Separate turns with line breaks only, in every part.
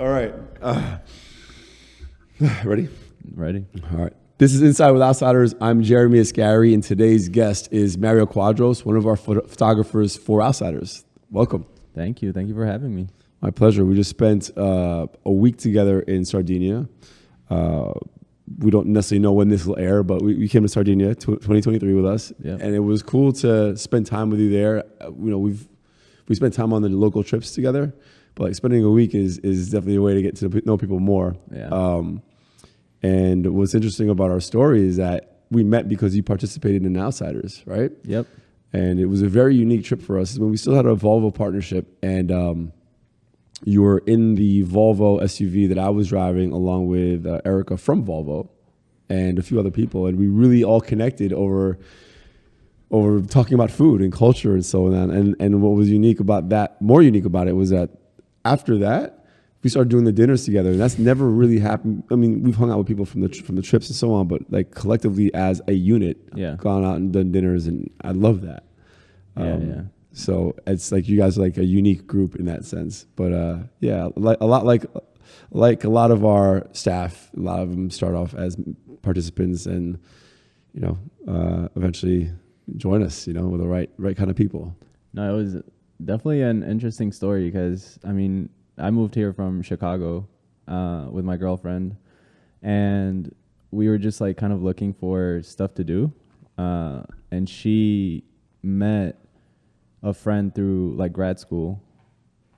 All right. Ready?
Ready?
All right. This is Inside with Outsiders. I'm Jeremy Asgari, and today's guest is Mario Cuadros, one of our photographers for Outsiders. Welcome.
Thank you. Thank you for having me.
My pleasure. We just spent a week together in Sardinia. We don't necessarily know when this will air, but we came to Sardinia 2023 with us,
Yep.
and it was cool to spend time with you there. We spent time on the local trips together, but like spending a week is definitely a way to get to know people more.
Yeah.
And what's interesting about our story is that we met because you participated in Outsiders, right?
Yep.
And it was a very unique trip for us. When we still had a Volvo partnership, and you were in the Volvo SUV that I was driving along with Erica from Volvo and a few other people. And we really all connected over talking about food and culture and so on. And what was unique about that, more unique about it, was that after that, we started doing the dinners together. And that's never really happened. I mean, we've hung out with people from the trips and so on, but like collectively as a unit,
Yeah.
gone out and done dinners. And I love that.
Yeah.
So it's like you guys are like a unique group in that sense. But yeah, like a lot of our staff, a lot of them start off as participants and, eventually join us, with the right kind of people.
No, it was definitely an interesting story because, I mean, I moved here from Chicago with my girlfriend, and we were just like kind of looking for stuff to do. And she met a friend through like grad school,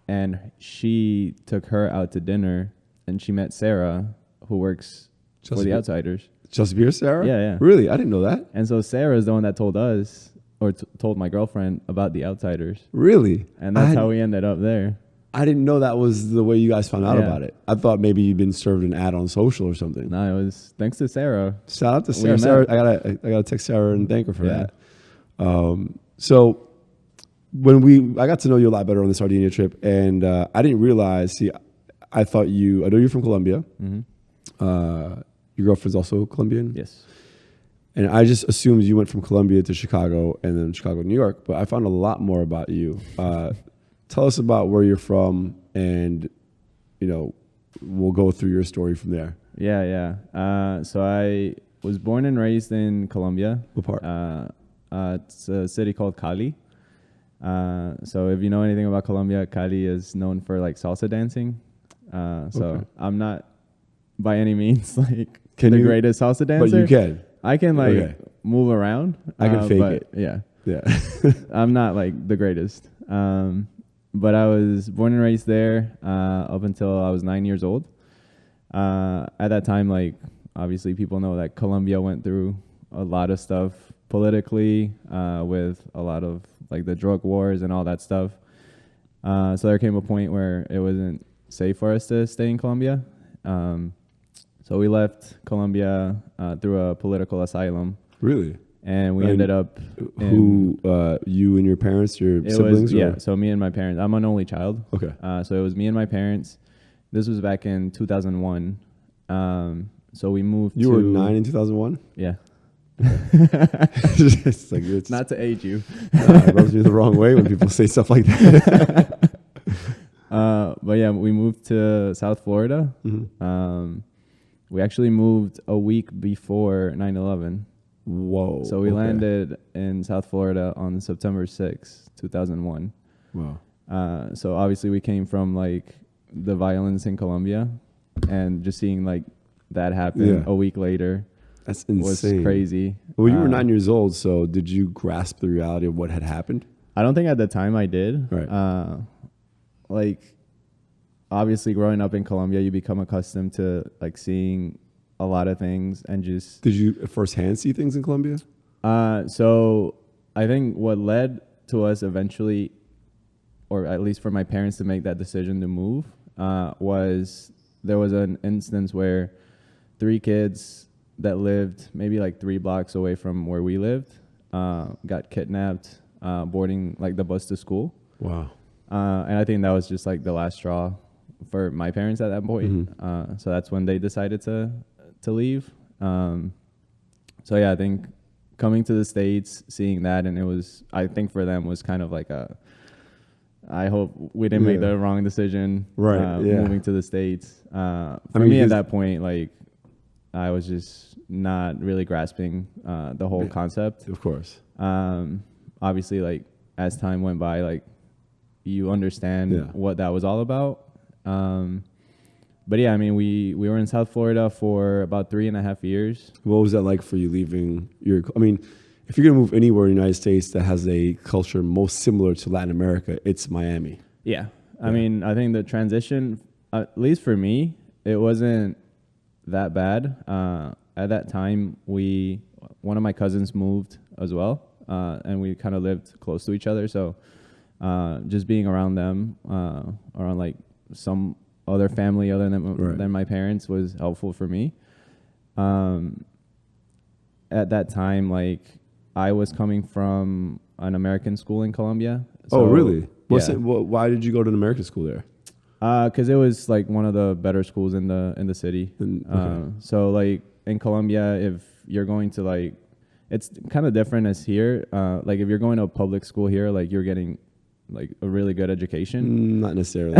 and she took her out to dinner, and she met Sarah, who works for the Outsiders.
Chelsea Beer, Sarah?
Yeah.
Really? I didn't know that.
And so Sarah is the one that told us, or told my girlfriend about the Outsiders.
Really?
And that's how we ended up there.
I didn't know that was the way you guys found out
Yeah.
about it. I thought maybe you'd been served an ad on social or something.
No, it was thanks to Sarah.
Shout out to
We
Sarah.
met.
Sarah, I gotta text Sarah and thank her for
Yeah.
that. So when I got to know you a lot better on the Sardinia trip, and I didn't realize. See, I know you're from Colombia.
Mm-hmm.
Your girlfriend's also Colombian.
Yes.
And I just assumed you went from Colombia to Chicago and then Chicago, New York. But I found a lot more about you. Tell us about where you're from, and we'll go through your story from there.
Yeah. So I was born and raised in Colombia.
What part?
It's a city called Cali. So if you know anything about Colombia, Cali is known for like salsa dancing. So I'm not by any means like the greatest salsa dancer.
But you can.
I can move around.
I can fake it.
Yeah. I'm not like the greatest. But I was born and raised there up until I was 9 years old. At that time, like obviously people know that Colombia went through a lot of stuff politically with a lot of like the drug wars and all that stuff. So there came a point where it wasn't safe for us to stay in Colombia. So we left Colombia through a political asylum.
Really?
And we ended up...
you and your parents, your siblings?
So me and my parents. I'm an only child.
Okay.
So it was me and my parents. This was back in 2001. So we moved
You were 9 in 2001?
Yeah.
it's
Not to age you.
It rubs me the wrong way when people say stuff like that.
But yeah, we moved to South Florida.
Mm-hmm.
We actually moved a week before 9/11.
Whoa.
So we landed in South Florida on September 6th, 2001.
Wow.
So obviously we came from like the violence in Colombia, and just seeing like that happen a week later.
That's insane.
Was crazy.
Well, you were 9 years old, so did you grasp the reality of what had happened?
I don't think at the time I did.
Right.
Like, obviously growing up in Colombia, you become accustomed to like seeing a lot of things and just...
Did you firsthand see things in Colombia?
So I think what led to us eventually, or at least for my parents to make that decision to move, was there was an instance where 3 kids that lived maybe like 3 blocks away from where we lived got kidnapped boarding like the bus to school.
Wow.
And I think that was just like the last straw for my parents at that point.
Mm-hmm.
So that's when they decided to leave. So yeah, I think coming to the States, seeing that, and it was, I think for them was kind of like I hope we didn't make the wrong decision.
Right.
Moving to the States. For me at that point, like I was just not really grasping the whole concept.
Of course.
Obviously, like as time went by, like you understand what that was all about. But yeah, I mean, we were in South Florida for about 3.5 years.
What was that like for you leaving I mean, if you're going to move anywhere in the United States that has a culture most similar to Latin America, it's Miami.
Yeah. I mean, I think the transition, at least for me, it wasn't that bad. At that time, one of my cousins moved as well, and we kind of lived close to each other. So just being around them, around like some other family other than my parents was helpful for me. At that time, like I was coming from an American school in Colombia.
So, really? Why did you go to an American school there?
Because it was like one of the better schools in the city. So like in Colombia, if you're going to like, it's kind of different as here. Like if you're going to a public school here, like you're getting like a really good education.
Not necessarily.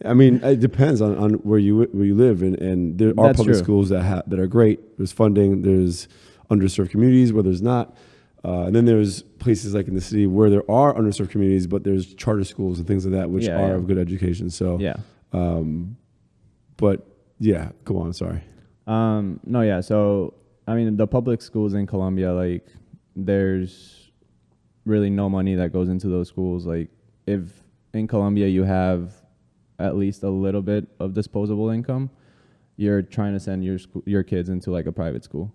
I mean, it depends on where you live, and there are public schools that are great. There's funding. There's underserved communities where there's not, and then there's places like in the city where there are underserved communities, but there's charter schools and things like that which are of good education. So but yeah, go on. Sorry.
No, yeah. So I mean, the public schools in Colombia, like there's really no money that goes into those schools. Like if in Colombia you have at least a little bit of disposable income, you're trying to send your kids into like a private school.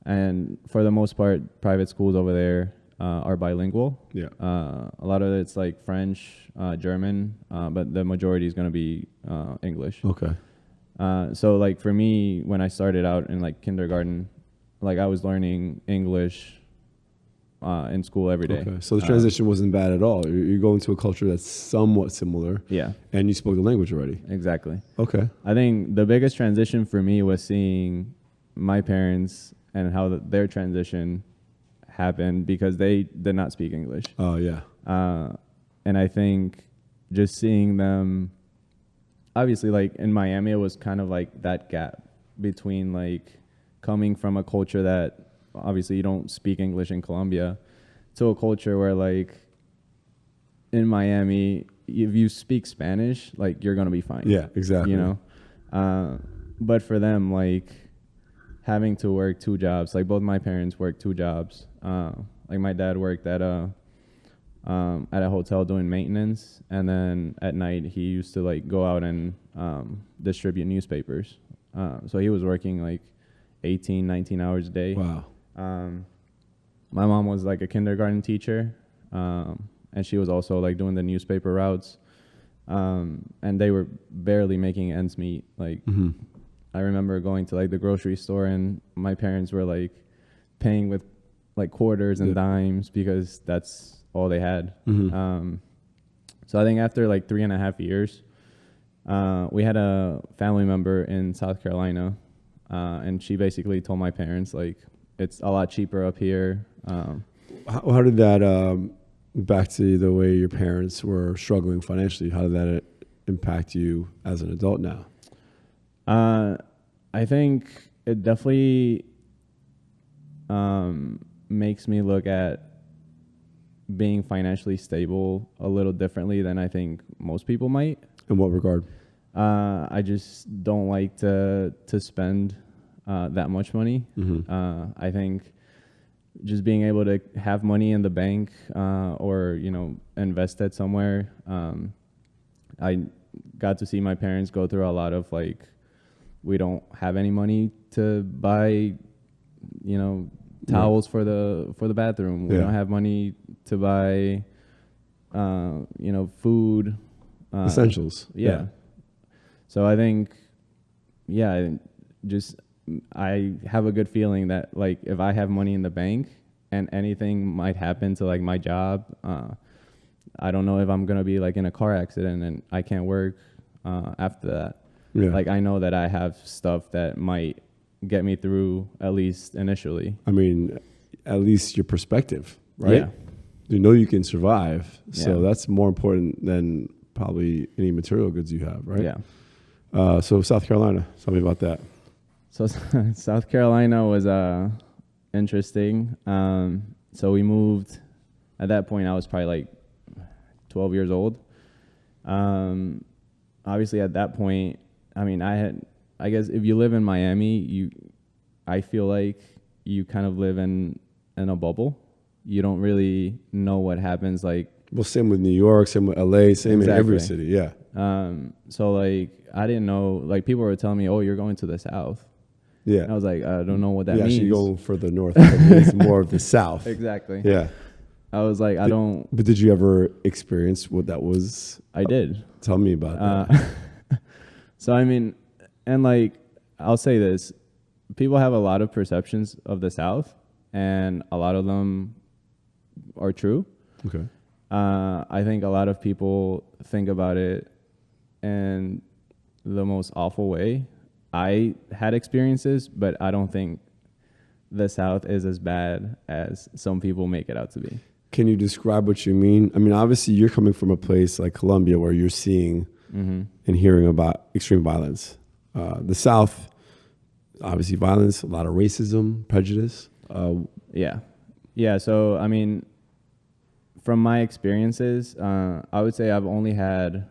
And for the most part, private schools over there are bilingual. A lot of it's like French, German, but the majority is going to be English.
Okay.
So like for me, when I started out in like kindergarten, like I was learning English in school every day.
Okay. So the transition wasn't bad at all. You're going to a culture that's somewhat similar.
Yeah.
And you spoke the language already.
Exactly.
Okay.
I think the biggest transition for me was seeing my parents and how their transition happened because they did not speak English.
Oh, yeah.
And I think just seeing them, obviously, like in Miami, it was kind of like that gap between like coming from a culture that obviously you don't speak English in Colombia to a culture where like in Miami, if you speak Spanish, like you're going to be fine.
Yeah, exactly.
You know? But for them, like having to work 2 jobs, like both my parents worked 2 jobs. Like my dad worked at a hotel doing maintenance, and then at night he used to like go out and distribute newspapers. So he was working like 18, 19 hours a day.
Wow.
My mom was like a kindergarten teacher, and she was also like doing the newspaper routes. And they were barely making ends meet. Like I remember going to like the grocery store, and my parents were like paying with like quarters and dimes because that's all they had. So I think after like 3.5 years, we had a family member in South Carolina, and she basically told my parents like it's a lot cheaper up here.
How did that back to the way your parents were struggling financially? How did that impact you as an adult now?
I think it definitely makes me look at being financially stable a little differently than I think most people might.
In what regard?
I just don't like to spend that much money. I think just being able to have money in the bank or, you know, invest it somewhere. I got to see my parents go through a lot of like, we don't have any money to buy, you know, towels for the bathroom. We don't have money to buy, you know, food.
Essentials.
Yeah. So I think, I have a good feeling that like if I have money in the bank and anything might happen to like my job, I don't know if I'm gonna be like in a car accident and I can't work after that. Like I know that I have stuff that might get me through at least initially.
I mean, at least your perspective, right? You know you can survive. So
Yeah.
that's more important than probably any material goods you have, right?
Yeah.
So South Carolina, tell me about that.
So South Carolina was interesting. So we moved. At that point, I was probably like 12 years old. Obviously, at that point, I mean, I guess if you live in Miami, I feel like you kind of live in a bubble. You don't really know what happens. Like,
Well, same with New York, same with LA, same in every
Exactly.
city. Yeah.
so like I didn't know. Like people were telling me, "Oh, you're going to the South."
Yeah.
And I was like, I don't know what that
Yeah,
means.
actually going further north. It's more of the South.
Exactly.
Yeah.
I was like, I don't.
But did you ever experience what that was?
I did.
Tell me about that.
So I mean, and like I'll say this, people have a lot of perceptions of the South, and a lot of them are true.
Okay.
I think a lot of people think about it in the most awful way. I had experiences, but I don't think the South is as bad as some people make it out to be.
Can you describe what you mean? I mean, obviously, you're coming from a place like Colombia where you're seeing and hearing about extreme violence. The South, obviously, violence, a lot of racism, prejudice.
Yeah. So, I mean, from my experiences, I would say I've only had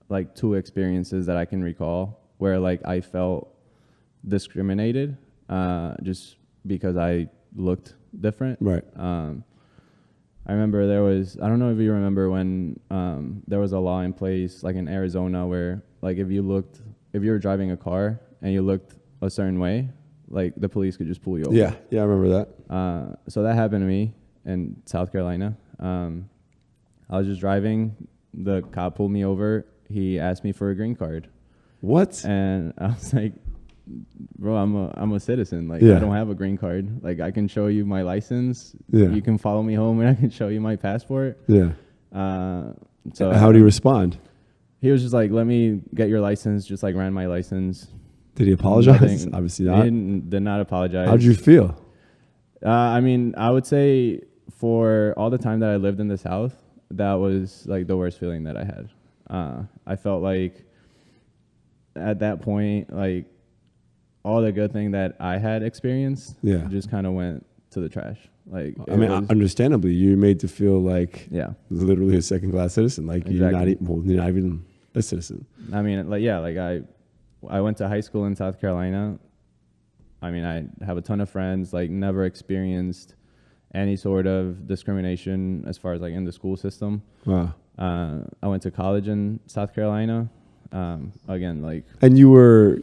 like 2 experiences that I can recall where like I felt discriminated just because I looked different.
Right.
I remember I don't know if you remember when there was a law in place like in Arizona where like if you were driving a car and you looked a certain way, like the police could just pull you over.
Yeah, I remember that.
So that happened to me in South Carolina. I was just driving, the cop pulled me over, he asked me for a green card.
What?
And I was like, bro, I'm a citizen. Like,
Yeah.
I don't have a green card. Like, I can show you my license.
Yeah.
You can follow me home, and I can show you my passport.
Yeah.
So
How do you respond?
he was just like, let me get your license. Just like ran my license.
Did he apologize?
Nothing.
Obviously
He
not.
did not apologize.
How did you feel?
I mean, I would say for all the time that I lived in the South, that was like the worst feeling that I had. I felt like at that point, like all the good thing that I had experienced just kind of went to the trash. Like,
I mean, understandably, you're made to feel like
yeah,
literally a second-class citizen. Like
Exactly.
you're not even a citizen.
I mean, like, yeah, like I went to high school in South Carolina. I mean, I have a ton of friends, like never experienced any sort of discrimination as far as like in the school system.
Wow.
I went to college in South Carolina. Again, like,
And you were,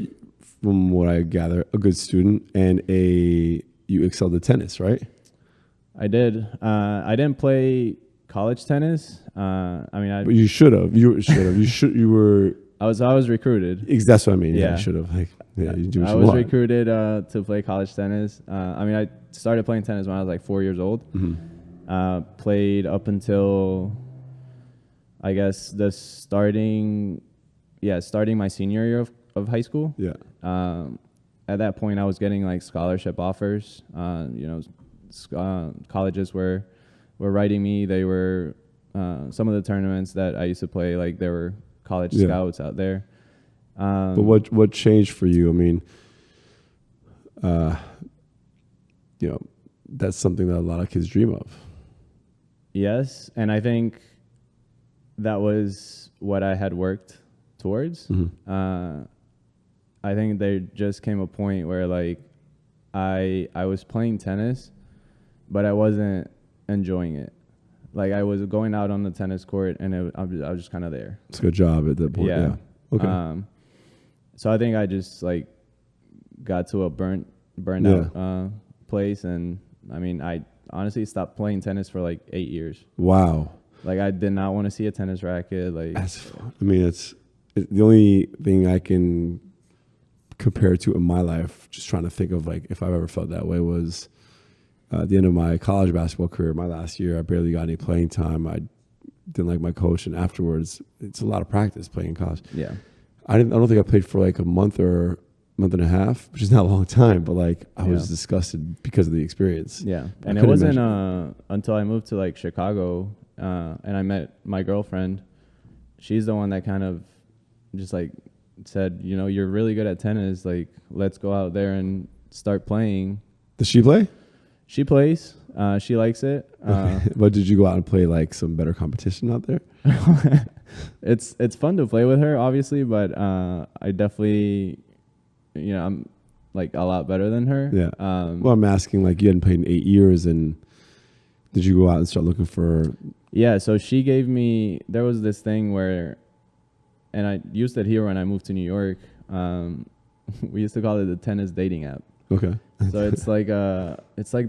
from what I gather, a good student and you excelled at tennis, right?
I did. I didn't play college tennis. I mean,
But you should have. You should have. You were.
I was recruited.
That's what I mean. Yeah,
Yeah.
you should have. Like, yeah, you do what
I
you
was
want.
recruited to play college tennis. I mean, I started playing tennis when I was like 4 years old. Played up until, I guess, starting my senior year of high school.
Yeah.
At that point, I was getting like scholarship offers. Colleges were writing me. They were some of the tournaments that I used to play. Like there were college scouts out there.
But what changed for you? I mean, that's something that a lot of kids dream of.
Yes, and I think that was what I had worked towards. I think there just came a point where like I was playing tennis, but I wasn't enjoying it. Like I was going out on the tennis court, and I was just kind of there.
It's a good job at that point. Yeah. Okay.
So I think I just like got to a burnt out place, and I mean I honestly stopped playing tennis for like 8 years.
Wow.
Like I did not want to see a tennis racket. Like
it's the only thing I can compare to in my life. Just trying to think of like if I've ever felt that way was at the end of my college basketball career. My last year, I barely got any playing time. I didn't like my coach, and afterwards, it's a lot of practice playing in college.
Yeah.
I don't think I played for like a month or month and a half, which is not a long time, but like I was disgusted because of the experience.
Yeah. And it wasn't until I moved to like Chicago and I met my girlfriend. She's the one that kind of just like said, you know, you're really good at tennis. Like, let's go out there and start playing.
Does she play?
She plays. She likes it.
But did you go out and play like some better competition out there?
It's fun to play with her, obviously, but I definitely, you know, I'm like a lot better than her.
Yeah. Well, I'm asking, like, you hadn't played in 8 years, and did you go out and start looking for?
Yeah. So she gave me. There was this thing where, and I used it here when I moved to New York. We used to call it the tennis dating app.
Okay.
So it's like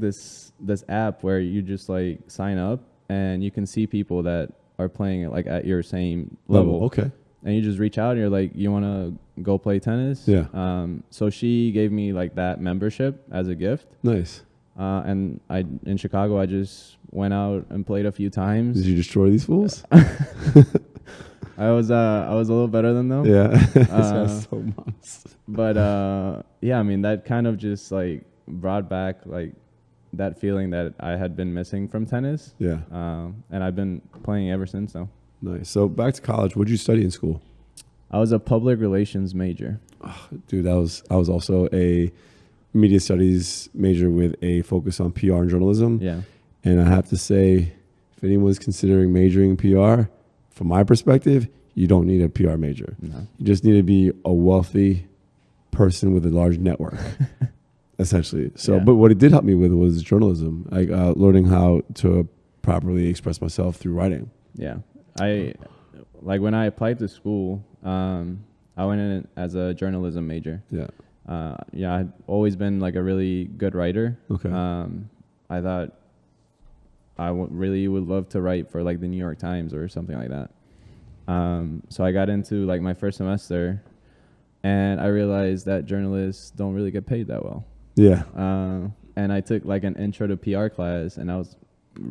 this app where you just like sign up and you can see people that are playing it like at your same level.
Okay.
And you just reach out and you're like, you want to go play tennis?
Yeah.
So she gave me like that membership as a gift.
Nice.
And in Chicago, I just went out and played a few times.
Did you destroy these fools?
I was a little better than them.
Yeah.
But yeah, I mean, that kind of just like brought back like that feeling that I had been missing from tennis.
Yeah.
And I've been playing ever since though.
Nice. So back to college. What did you study in school?
I was a public relations major.
Oh, dude, I was also a media studies major with a focus on PR and journalism.
Yeah.
And I have to say, if anyone's considering majoring in PR, from my perspective, you don't need a PR major.
No.
You just need to be a wealthy person with a large network, essentially. So, but what it did help me with was journalism, like learning how to properly express myself through writing.
Yeah. Like when I applied to school, I went in as a journalism major.
Yeah.
I'd always been like a really good writer.
Okay.
I thought I really would love to write for like the New York Times or something like that. So I got into like my first semester and I realized that journalists don't really get paid that well.
Yeah.
And I took like an intro to PR class and I was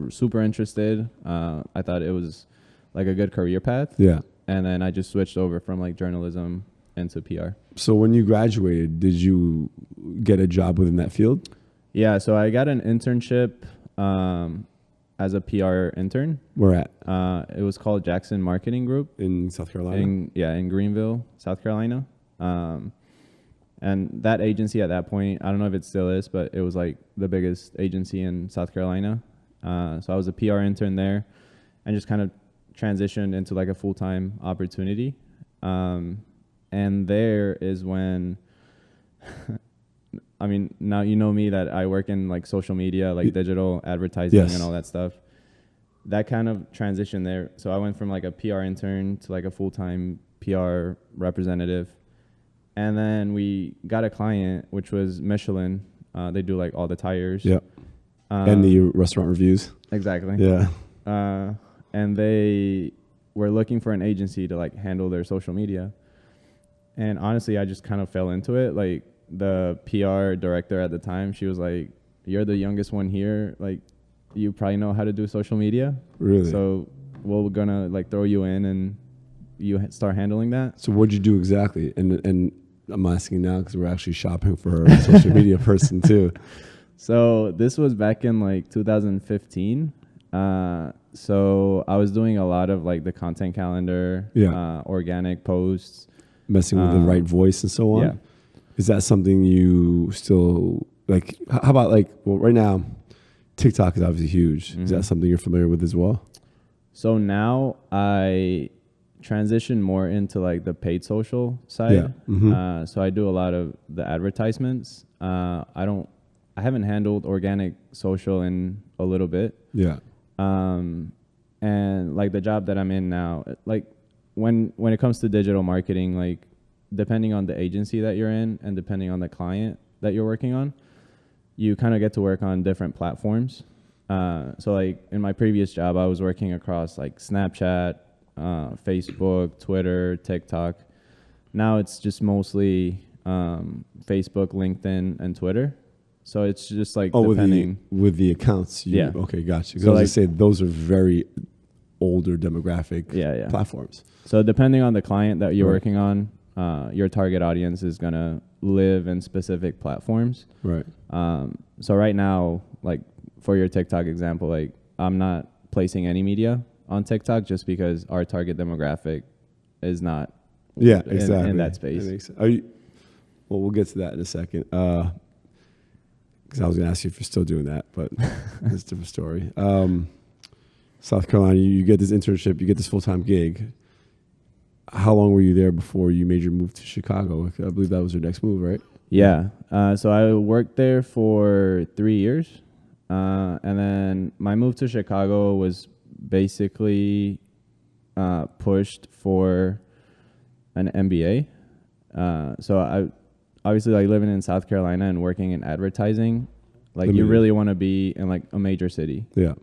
super interested. I thought it was like a good career path.
Yeah.
And then I just switched over from like journalism into PR.
So when you graduated, did you get a job within that field?
Yeah. So I got an internship as a PR intern.
Where at?
It was called Jackson Marketing Group.
In South Carolina?
In Greenville, South Carolina. And that agency at that point, I don't know if it still is, but it was like the biggest agency in South Carolina. So I was a PR intern there and just kind of transitioned into like a full-time opportunity. And there is when, I mean, now you know me that I work in like social media, like digital advertising and all that stuff. That kind of transition there. So I went from like a PR intern to like a full-time PR representative. And then we got a client, which was Michelin. They do like all the tires.
Yeah. And the restaurant reviews.
Exactly.
Yeah.
And they were looking for an agency to like handle their social media. And honestly, I just kind of fell into it. Like the PR director at the time, she was like, "You're the youngest one here. Like, you probably know how to do social media.
Really?
So we're gonna like throw you in and you start handling that."
So what'd you do exactly? And I'm asking now because we're actually shopping for a social media person too.
So this was back in like 2015. So I was doing a lot of like the content calendar, organic posts.
Messing with the right voice and so on.
Yeah.
Is that something you still like? How about like, well, right now, TikTok is obviously huge. Mm-hmm. Is that something you're familiar with as well?
So now I transition more into like the paid social side.
Yeah. Mm-hmm.
So I do a lot of the advertisements. I haven't handled organic social in a little bit.
Yeah.
And like the job that I'm in now, like when it comes to digital marketing, like depending on the agency that you're in and depending on the client that you're working on, you kind of get to work on different platforms. So like in my previous job, I was working across like Snapchat, Facebook, Twitter, TikTok. Now it's just mostly Facebook, LinkedIn, and Twitter. So it's just like depending
with the accounts. Yeah. Okay, gotcha. Because
so
I was gonna say those are very older demographic
yeah.
platforms.
So depending on the client that you're working on, your target audience is gonna live in specific platforms.
Right.
So right now, like for your TikTok example, like I'm not placing any media on TikTok just because our target demographic is not
exactly
in that space.
Well, we'll get to that in a second. Because I was going to ask you if you're still doing that, but that's a different story. South Carolina, you get this internship, you get this full-time gig. How long were you there before you made your move to Chicago? I believe that was your next move, right?
Yeah. So I worked there for 3 years. And then my move to Chicago was basically pushed for an MBA. So I obviously, like, living in South Carolina and working in advertising, like you really want to be in like a major city.
Yeah.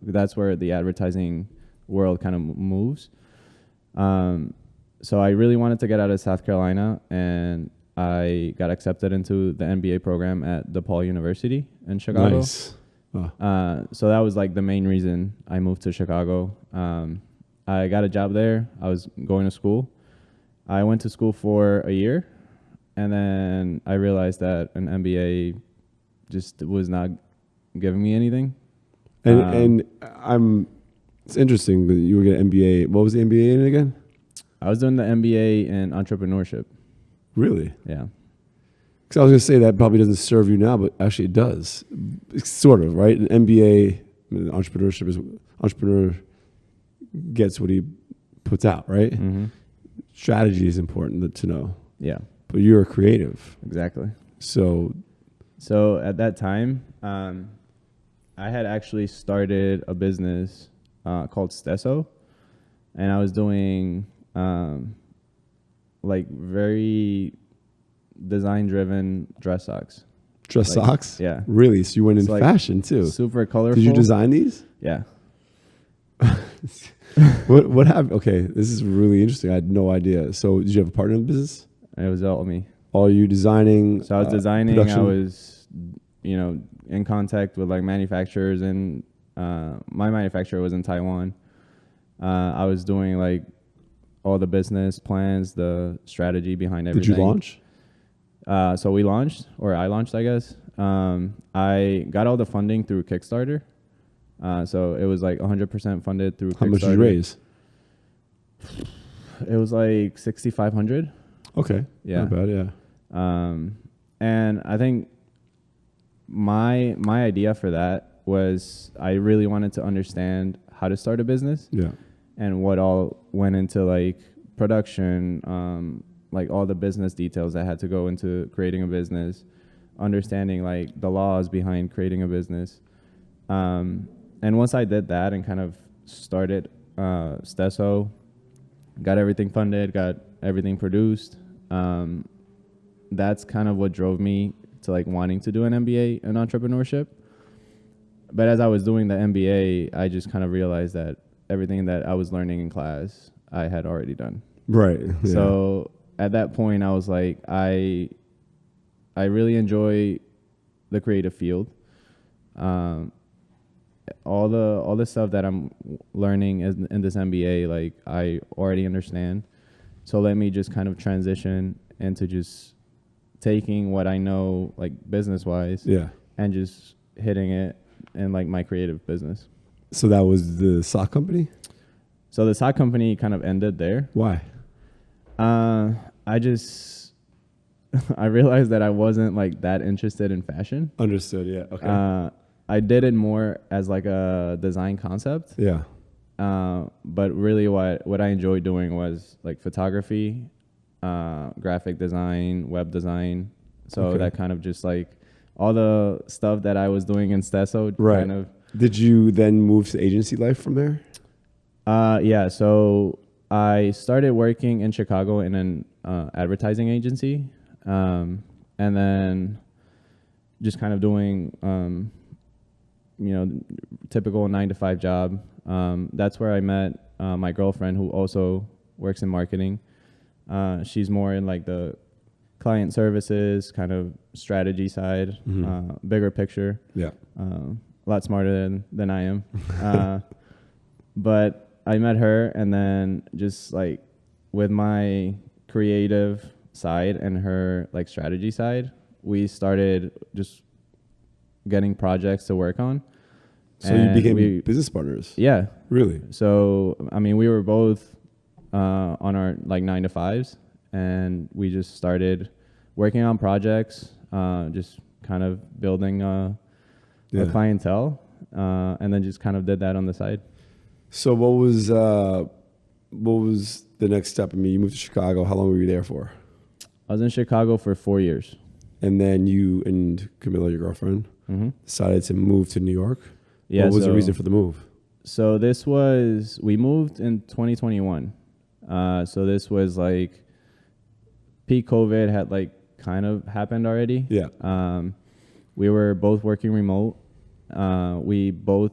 That's where the advertising world kind of moves. So I really wanted to get out of South Carolina, and I got accepted into the MBA program at DePaul University in Chicago.
Nice.
So that was like the main reason I moved to Chicago. I got a job there. I was going to school. I went to school for a year, and then I realized that an MBA just was not giving me anything.
It's interesting that you were getting an MBA. What was the MBA in again?
I was doing the MBA in entrepreneurship.
Really?
Yeah.
Because I was going to say that probably doesn't serve you now, but actually it does. It's sort of, right? An MBA, entrepreneurship is, entrepreneur gets what he puts out, right?
Mm-hmm.
Strategy is important to know.
Yeah.
But you're a creative.
Exactly.
So
at that time, I had actually started a business called Stesso, and I was doing like very design-driven dress socks.
Dress socks?
Yeah.
Really? So you went in
like
fashion too?
Super colorful.
Did you design these?
Yeah.
What happened? Okay, this is really interesting. I had no idea. So did you have a partner in the business?
It was all me.
All you designing?
So I was designing.
Production?
I was, in contact with like manufacturers, and my manufacturer was in Taiwan. I was doing like all the business plans, the strategy behind everything.
Did you launch?
So we launched, or I launched, I guess. I got all the funding through Kickstarter. So it was like 100% funded through Kickstarter.
How much did you raise?
It was like $6,500.
Okay.
Yeah.
Not bad, yeah.
And I think my idea for that was I really wanted to understand how to start a business.
Yeah.
And what all went into like production, like all the business details that had to go into creating a business, understanding like the laws behind creating a business. And once I did that and kind of started Stesso, got everything funded, got everything produced, that's kind of what drove me to like wanting to do an MBA in entrepreneurship. But as I was doing the MBA, I just kind of realized that everything that I was learning in class, I had already done.
Right. Yeah.
So at that point, I was like, I really enjoy the creative field. All the stuff that I'm learning in this MBA, like I already understand. So let me just kind of transition into just taking what I know, like business wise,
Yeah.
and just hitting it in like my creative business.
So that was the sock company?
So the sock company kind of ended there.
Why?
I realized that I wasn't like that interested in fashion.
Understood, yeah. Okay.
I did it more as like a design concept.
Yeah.
But really what I enjoyed doing was like photography, graphic design, web design. So that kind of just like all the stuff that I was doing in Stesso.
Right.
Kind of.
Did you then move to agency life from there?
Yeah. So I started working in Chicago in an advertising agency, and then just kind of doing, typical 9-to-5 job. That's where I met my girlfriend, who also works in marketing. She's more in like the client services, kind of strategy side, bigger picture.
Yeah.
A lot smarter than I am. But I met her, and then just like with my creative side and her like strategy side, we started just getting projects to work on.
So you became business partners?
Yeah.
Really?
So, I mean, we were both on our like 9 to 5s, and we just started working on projects, just kind of building a clientele, and then just kind of did that on the side.
So what was the next step? I mean, you moved to Chicago. How long were you there for?
I was in Chicago for 4 years.
And then you and Camilla, your girlfriend, decided to move to New York.
Yeah.
What was the reason for the move?
So we moved in 2021. So this was like peak COVID had like kind of happened already.
Yeah.
We were both working remote. We both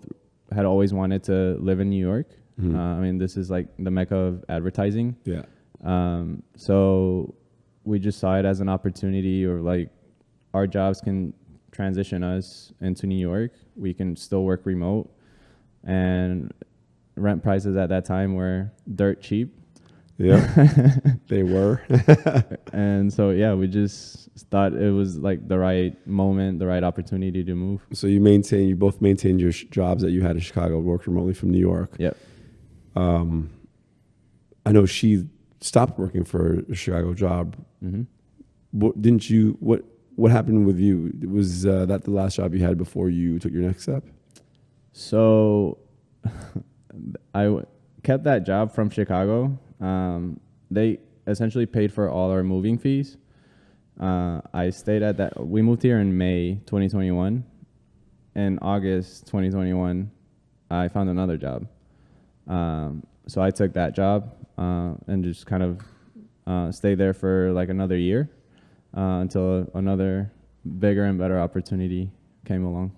had always wanted to live in New York. I mean, this is like the mecca of advertising.
Yeah.
So we just saw it as an opportunity, or like our jobs can transition us into New York. We can still work remote, and rent prices at that time were dirt cheap.
Yeah, they were.
And so, yeah, we just thought it was like the right moment, the right opportunity to move.
So you both maintained your jobs that you had in Chicago, worked remotely from New York.
Yep.
I know she stopped working for a Chicago job. What happened with you? Was that the last job you had before you took your next step?
So I kept that job from Chicago. They essentially paid for all our moving fees. I stayed at that. We moved here in May 2021. In August 2021, I found another job. So I took that job and just kind of stayed there for like another year until another bigger and better opportunity came along.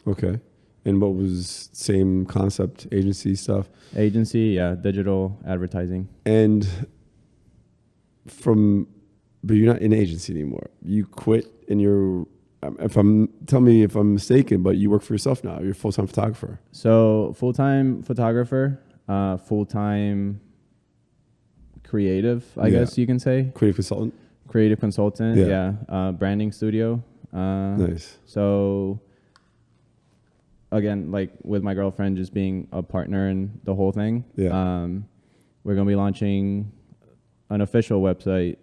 Okay. And what was same concept, agency stuff?
Agency, yeah, digital advertising.
And but you're not in agency anymore. You quit and tell me if I'm mistaken, but you work for yourself now. You're a full-time photographer.
So full-time photographer, full-time creative, I guess you can say.
Creative consultant?
Creative consultant, yeah. Branding studio.
Nice.
So again, like with my girlfriend just being a partner in the whole thing, we're going to be launching an official website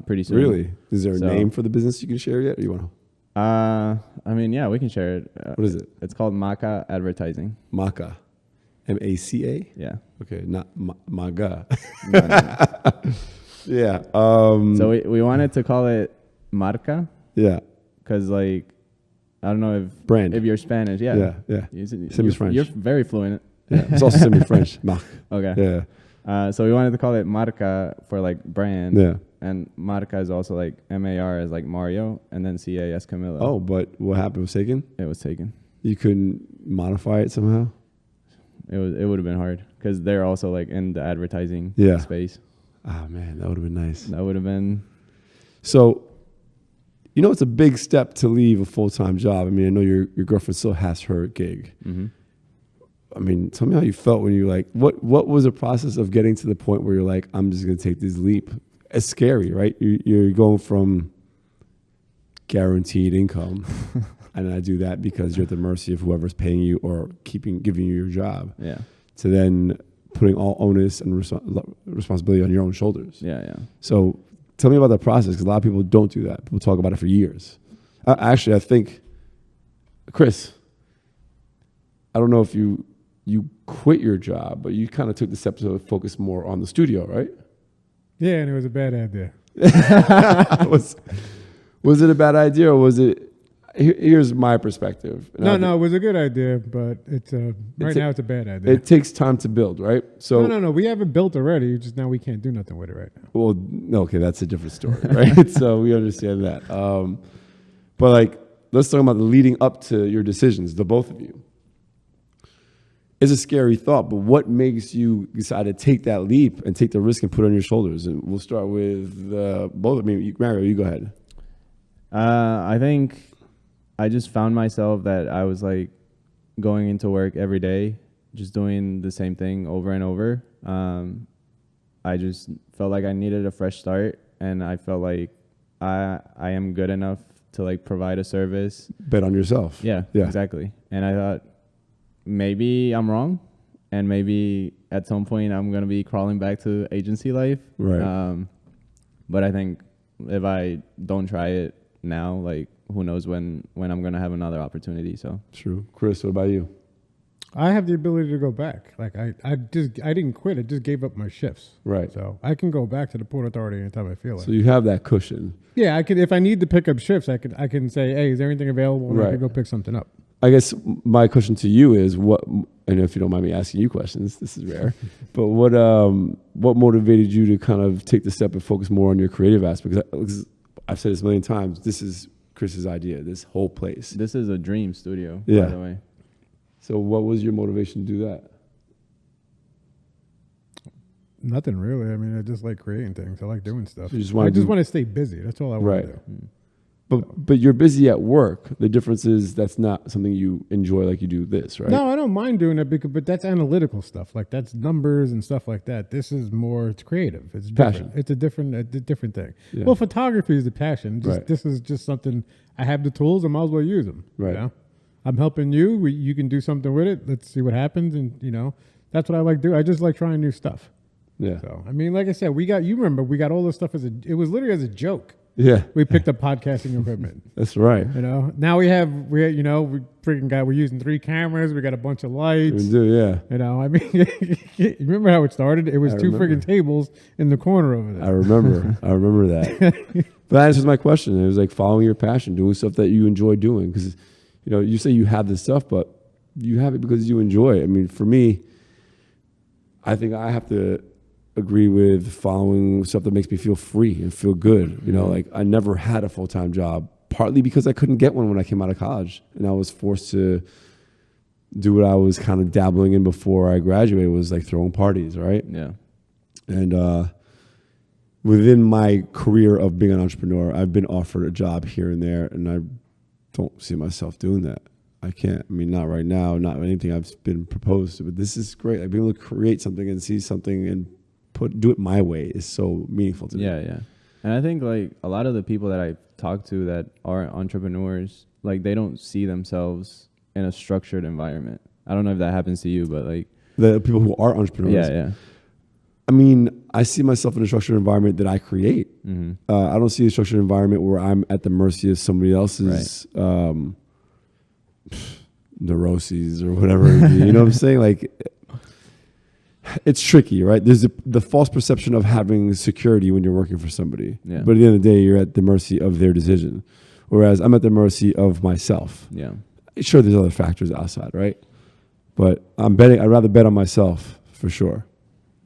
pretty soon.
Really? Is there a name for the business you can share yet? Or you want to?
I mean, yeah, we can share it.
What is it?
It's called Maca Advertising.
Maca. M-A-C-A?
Yeah.
Okay, not Maga.
No.
Yeah.
So we wanted to call it Marca.
Yeah.
Because, like, I don't know
Brand.
if you're Spanish. Yeah.
Yeah.
Semi-French. You're very fluent.
Yeah. It's also semi-French. Marc.
Okay.
Yeah.
So we wanted to call it Marca for, like, brand.
Yeah.
And Marca is also, like, M-A-R as, like, Mario, and then C-A as Camilla.
Oh, but what happened? Was taken?
It was taken.
You couldn't modify it somehow?
It would have been hard because they're also, like, in the advertising space.
Oh, man, that would have been nice.
That would have been.
So, it's a big step to leave a full-time job. I mean, I know your girlfriend still has her gig.
Mm-hmm.
I mean, tell me how you felt when you like, what was the process of getting to the point where you're like, I'm just going to take this leap? It's scary, right? You're going from guaranteed income, and I do that because you're at the mercy of whoever's paying you or giving you your job.
Yeah.
To then putting all onus and responsibility on your own shoulders.
Yeah.
So tell me about that process, because a lot of people don't do that. People talk about it for years. Actually, I think, Chris, I don't know if you quit your job, but you kind of took the step to focus more on the studio, right?
Yeah, and it was a bad idea.
Was it a bad idea, or was it? Here's my perspective.
No, it was a good idea, but it's now it's a bad idea.
It takes time to build, right? So
no, we have it built already. Just now we can't do nothing with it right now.
Well, no, okay, that's a different story, right? So we understand that. But like, let's talk about the leading up to your decisions, the both of you. It's a scary thought, but what makes you decide to take that leap and take the risk and put it on your shoulders? And we'll start with both. I mean, Mario, you go ahead.
I think I just found myself that I was like going into work every day, just doing the same thing over and over. I just felt like I needed a fresh start, and I felt like I am good enough to like provide a service.
Bet on yourself.
Yeah, exactly. And I thought maybe I'm wrong, and maybe at some point I'm gonna be crawling back to agency life.
Right.
But I think if I don't try it now, like who knows when I'm gonna have another opportunity. So
True. Chris, what about you?
I have the ability to go back. Like I didn't quit. I just gave up my shifts.
Right.
So I can go back to the Port Authority anytime I feel like.
So you have that cushion.
Yeah, I could if I need to pick up shifts. I can say, hey, is there anything available? And I
Right.
can go pick something up.
I guess my question to you is what, and if you don't mind me asking you questions, this is rare, but what motivated you to kind of take the step and focus more on your creative aspect? Because I've said this a million times. This is Chris's idea. This whole place.
this is a dream studio,
Yeah.
by the way.
So what was your motivation to do that?
Nothing really. I mean, I just like creating things. I like doing stuff.
So you just
I
wanna
just
do-
want to stay busy. That's all I want
Right.
to do.
But you're busy at work. The difference is that's not something you enjoy like you do this, right?
No, I don't mind doing it but that's analytical stuff. Like that's numbers and stuff like that. This is more. It's creative. It's different.
Passion.
It's a different thing.
Yeah.
Well, photography is the passion.
Right.
This is just something. I have the tools. I might as well use them.
Right.
You know? I'm helping you. You can do something with it. Let's see what happens. And that's what I like doing. I just like trying new stuff.
Yeah.
So I mean, like I said, we got all this stuff it was literally as a joke.
Yeah.
We picked up podcasting equipment.
That's right.
Now we we're using 3 cameras. We got a bunch of lights.
We do, yeah.
I mean, you remember how it started? It was
I
2
remember.
friggin' tables in the corner over there.
I remember. I remember that. But that answers my question. It was like following your passion, doing stuff that you enjoy doing. Because, you say you have this stuff, but you have it because you enjoy it. I mean, for me, I think I have to agree with following stuff that makes me feel free and feel good. Like I never had a full-time job, partly because I couldn't get one when I came out of college. And I was forced to do what I was kind of dabbling in before I graduated, was like throwing parties, right?
Yeah.
And within my career of being an entrepreneur, I've been offered a job here and there, and I don't see myself doing that. I can't. I mean, not right now, not anything I've been proposed to, but this is great. Like being able to create something and see something and do it my way is so meaningful to me.
Yeah. And I think like a lot of the people that I talk to that are entrepreneurs, like they don't see themselves in a structured environment. I don't know if that happens to you, but like
The people who are entrepreneurs.
yeah.
I mean, I see myself in a structured environment that I create.
Mm-hmm.
I don't see a structured environment where I'm at the mercy of somebody else's neuroses or whatever. You know what I'm saying? Like, it's tricky, right? There's the false perception of having security when you're working for somebody.
Yeah.
But at the end of the day, you're at the mercy of their decision. Whereas I'm at the mercy of myself.
Yeah.
Sure, there's other factors outside, right? But I'd rather bet on myself for sure.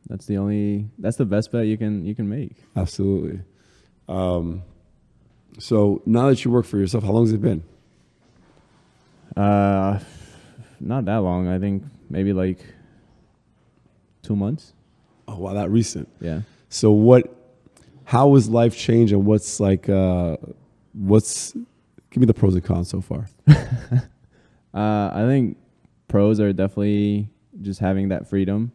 That's the best bet you can make.
Absolutely. So now that you work for yourself, how long has it been?
Not that long. I think maybe like 2 months.
Oh, wow, that recent.
Yeah.
So how has life changed, and give me the pros and cons so far.
I think pros are definitely just having that freedom.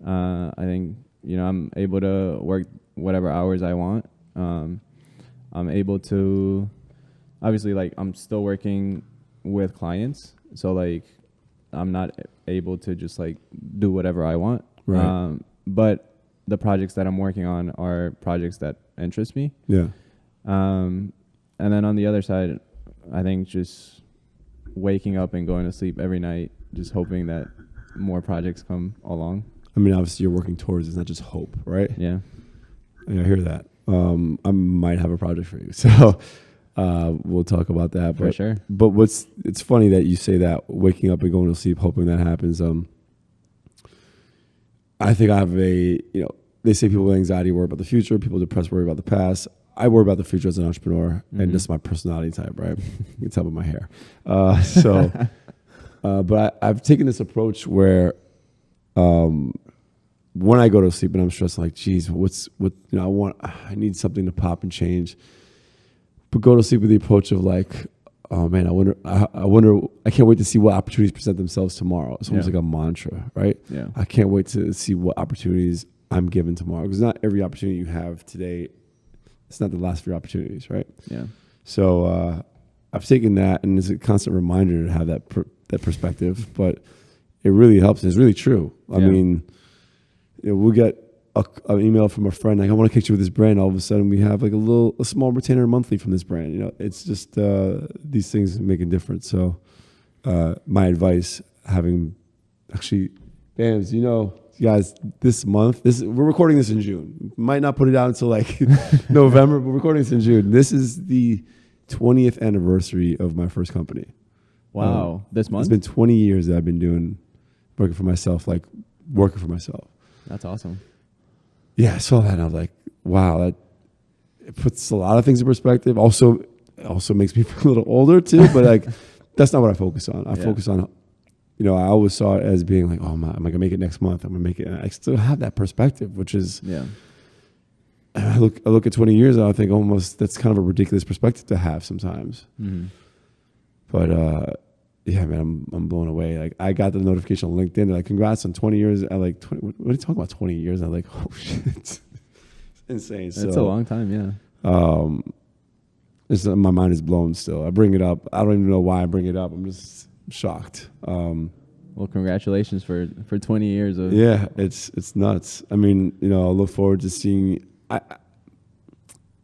I think, I'm able to work whatever hours I want. I'm able to, obviously, like, I'm still working with clients. So, like, I'm not able to just, like, do whatever I want.
Right.
But the projects that I'm working on are projects that interest me.
Yeah.
And then on the other side, I think just waking up and going to sleep every night, just hoping that more projects come along.
I mean, obviously, you're working towards it's not just hope, right?
Yeah.
Yeah, I hear that. I might have a project for you, so we'll talk about that.
For sure.
But it's funny that you say that, waking up and going to sleep, hoping that happens. I think I have they say people with anxiety worry about the future, people depressed worry about the past. I worry about the future as an entrepreneur, and this is my personality type, right? You can tell by my hair. But I've taken this approach where when I go to sleep and I'm stressed, I'm like, geez, I need something to pop and change. But go to sleep with the approach of like, oh man, I wonder, I can't wait to see what opportunities present themselves tomorrow. It's almost like a mantra, right?
Yeah.
I can't wait to see what opportunities I'm given tomorrow. Because not every opportunity you have today, it's not the last of your opportunities, right?
Yeah.
So I've taken that, and it's a constant reminder to have that perspective. But it really helps. It's really true. I mean, we'll get an email from a friend like, I want to connect you with this brand. All of a sudden, we have like a small retainer monthly from this brand. It's just these things make a difference. So my advice, having actually, Bams, guys, this month, we're recording this in June. Might not put it out until like November, but we're recording this in June. This is the 20th anniversary of my first company.
Wow. This month?
It's been 20 years that I've been working for myself. That's
awesome.
Yeah, I saw that and I was like, wow, it puts a lot of things in perspective. Also, it also makes me feel a little older too, but like, that's not what I focus on. I focus on, I always saw it as being like, oh, am I going to make it next month? I'm going to make it. And I still have that perspective, which is, I look at 20 years and I think almost that's kind of a ridiculous perspective to have sometimes. Mm-hmm. But, yeah, man, I'm blown away. Like, I got the notification on LinkedIn. They're like, congrats on 20 years. I like, 20, what are you talking about, 20 years? I'm like, oh, shit. It's insane.
It's a long time,
yeah. My mind is blown still. I bring it up. I don't even know why I bring it up. I'm just shocked.
Well, congratulations for 20 years of.
Yeah, it's nuts. I mean, I look forward to seeing.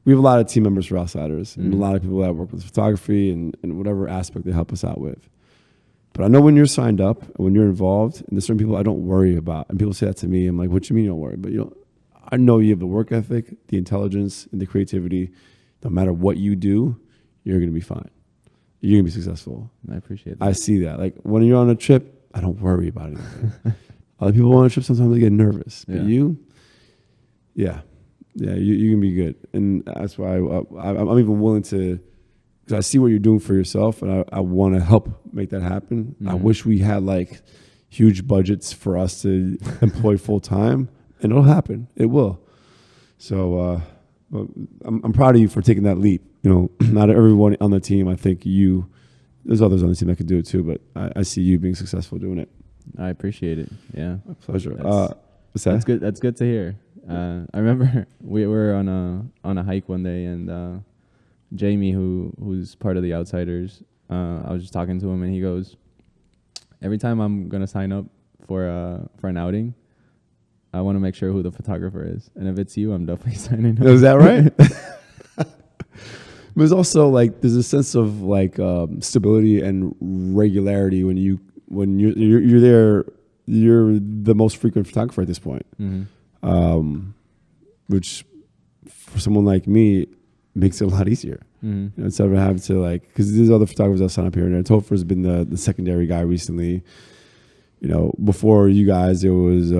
We have a lot of team members for Outsiders, and a lot of people that work with photography and whatever aspect they help us out with. But I know when you're signed up and when you're involved, and there's certain people I don't worry about. And people say that to me. I'm like, what do you mean you don't worry? But I know you have the work ethic, the intelligence, and the creativity. No matter what you do, you're going to be fine. You're going to be successful.
I appreciate that.
I see that. Like when you're on a trip, I don't worry about anything. Other people on a trip, sometimes they get nervous. But you can be good. And that's why I'm even willing to, because I see what you're doing for yourself, and I want to help make that happen. Mm-hmm. I wish we had like huge budgets for us to employ full time, and it'll happen. It will. So but I'm proud of you for taking that leap. Not everyone on the team. I think there's others on the team that could do it too, but I see you being successful doing it.
I appreciate it. Yeah,
my pleasure.
What's that? That's good. That's good to hear. I remember we were on a hike one day, and Jamie, who's part of the Outsiders, I was just talking to him, and he goes, every time I'm gonna sign up for an outing, I want to make sure who the photographer is, and if it's you, I'm definitely signing up.
Is that right? There's also like there's a sense of like stability and regularity when you're there. You're the most frequent photographer at this point, which for someone like me makes it a lot easier. Mm-hmm. Instead of having to because there's other photographers that sign up here and there. Topher's been the secondary guy recently. Before you guys, there was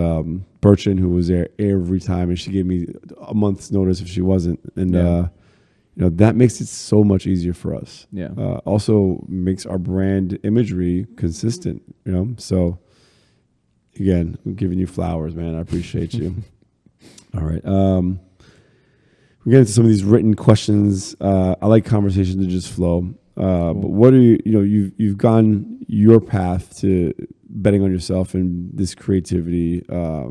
Bertrand, who was there every time, and she gave me a month's notice if she wasn't. And that makes it so much easier for us.
Yeah.
Also makes our brand imagery consistent. So again, I'm giving you flowers, man. I appreciate you. All right. We're getting to some of these written questions. I like conversations to just flow. But what are you've gone your path to betting on yourself and this creativity,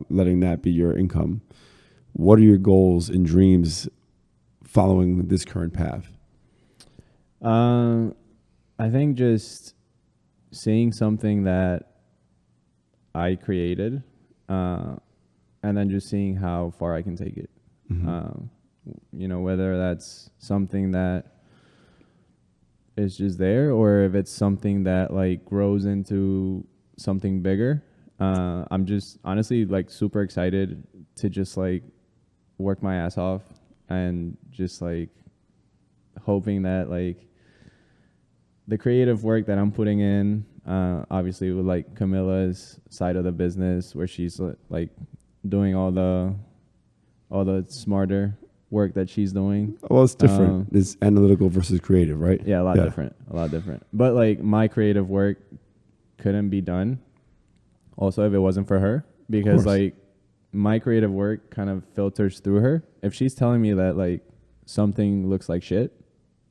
letting that be your income. What are your goals and dreams following this current path?
I think just seeing something that I created, and then just seeing how far I can take it. Mm-hmm. Whether that's something that is just there, or if it's something that grows into something bigger. I'm just honestly super excited to just work my ass off and just hoping that the creative work that I'm putting in, obviously with Camilla's side of the business where she's doing all the smarter work that she's doing.
Well, it's different. It's analytical versus creative, right?
Yeah, a lot different. But my creative work couldn't be done also if it wasn't for her, because my creative work kind of filters through her. If she's telling me that something looks like shit,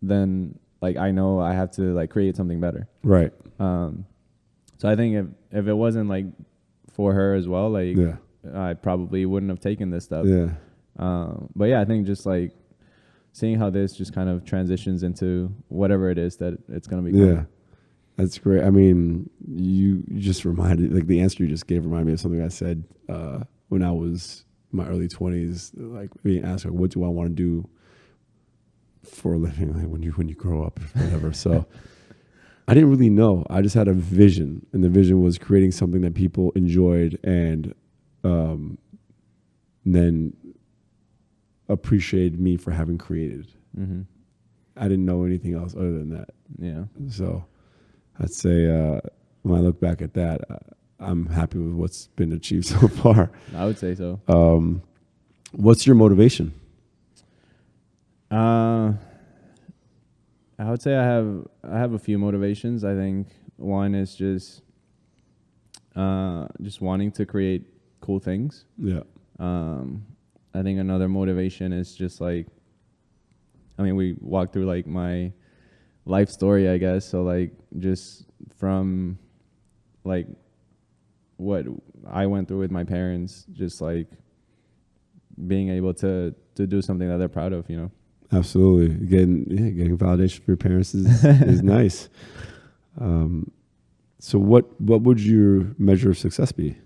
then I know I have to create something better.
Right.
So I think if it wasn't for her as well, it I probably wouldn't have taken this step.
Yeah.
But yeah, I think just like seeing how this just kind of transitions into whatever it is that it's going to become.
Yeah. That's great. I mean, you just reminded, like the answer you just gave reminded me of something I said when I was in my early 20s, like being asked, like, what do I want to do for a living, like when you grow up, or whatever. So I didn't really know. I just had a vision, and the vision was creating something that people enjoyed and then appreciated me for having created.
Mm-hmm.
I didn't know anything else other than that.
Yeah.
So I'd say when I look back at that, I'm happy with what's been achieved so far.
I would say so.
What's your motivation?
I would say I have a few motivations. I think one is just wanting to create cool things.
Yeah.
I think another motivation is just like, I mean, we walked through like my life story, I guess. So like just from like what I went through with my parents, just like being able to do something that they're proud of, you know.
Absolutely. Getting validation from your parents is nice. So what would your measure of success be?